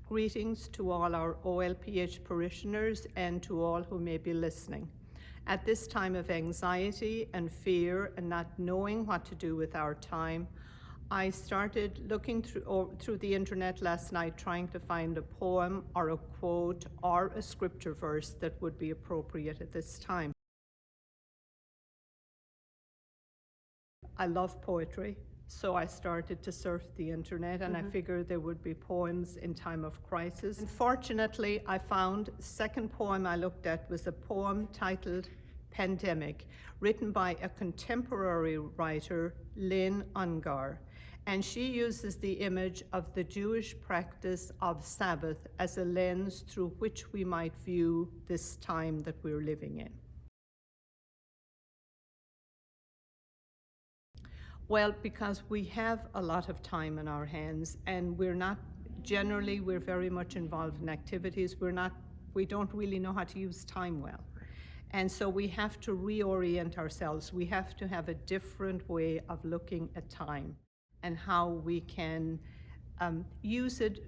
Greetings to all our OLPH parishioners and to all who may be listening. At this time of anxiety and fear and not knowing what to do with our time, I started looking through the internet last night trying to find a poem or a quote or a scripture verse that would be appropriate at this time. I love poetry, so I started to surf the internet and I figured there would be poems in time of crisis. Unfortunately, I found the second poem I looked at was a poem titled Pandemic, written by a contemporary writer, Lynn Ungar. And she uses the image of the Jewish practice of Sabbath as a lens through which we might view this time that we're living in. Well, because we have a lot of time in our hands and we're very much involved in activities. We don't really know how to use time well. And so we have to reorient ourselves. We have to have a different way of looking at time and how we can use it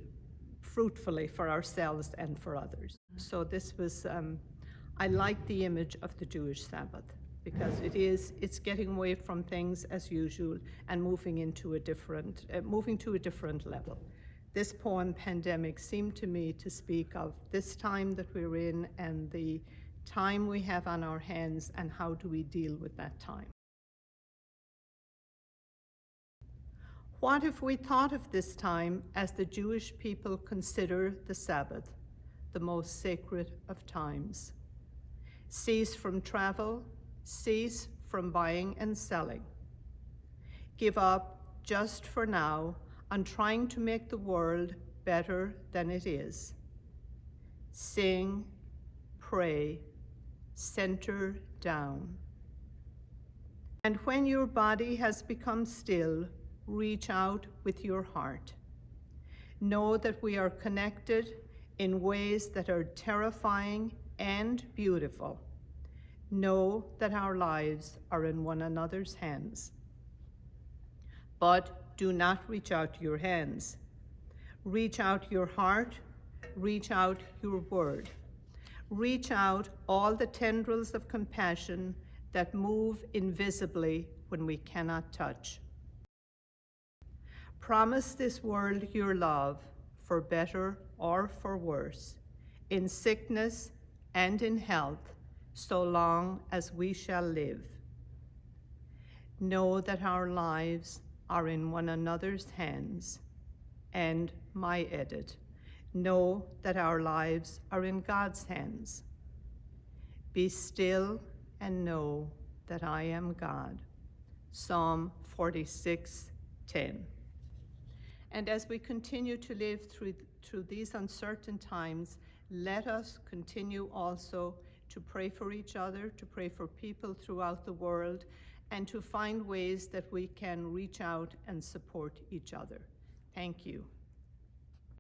fruitfully for ourselves and for others. So this was, I like the image of the Jewish Sabbath, because it's getting away from things as usual and moving to a different level. This poem, Pandemic, seemed to me to speak of this time that we're in and the time we have on our hands and how do we deal with that time. What if we thought of this time as the Jewish people consider the Sabbath, the most sacred of times? Cease from travel, cease from buying and selling. Give up just for now on trying to make the world better than it is. Sing, pray, center down. And when your body has become still, reach out with your heart. Know that we are connected in ways that are terrifying and beautiful. Know that our lives are in one another's hands. But do not reach out your hands. Reach out your heart, reach out your word. Reach out all the tendrils of compassion that move invisibly when we cannot touch. Promise this world your love, for better or for worse, in sickness and in health, so long as we shall live. Know that our lives are in one another's hands. And my edit, know that our lives are in God's hands. Be still and know that I am God. Psalm 46:10. And as we continue to live through these uncertain times, let us continue also to pray for each other, to pray for people throughout the world, and to find ways that we can reach out and support each other. Thank you.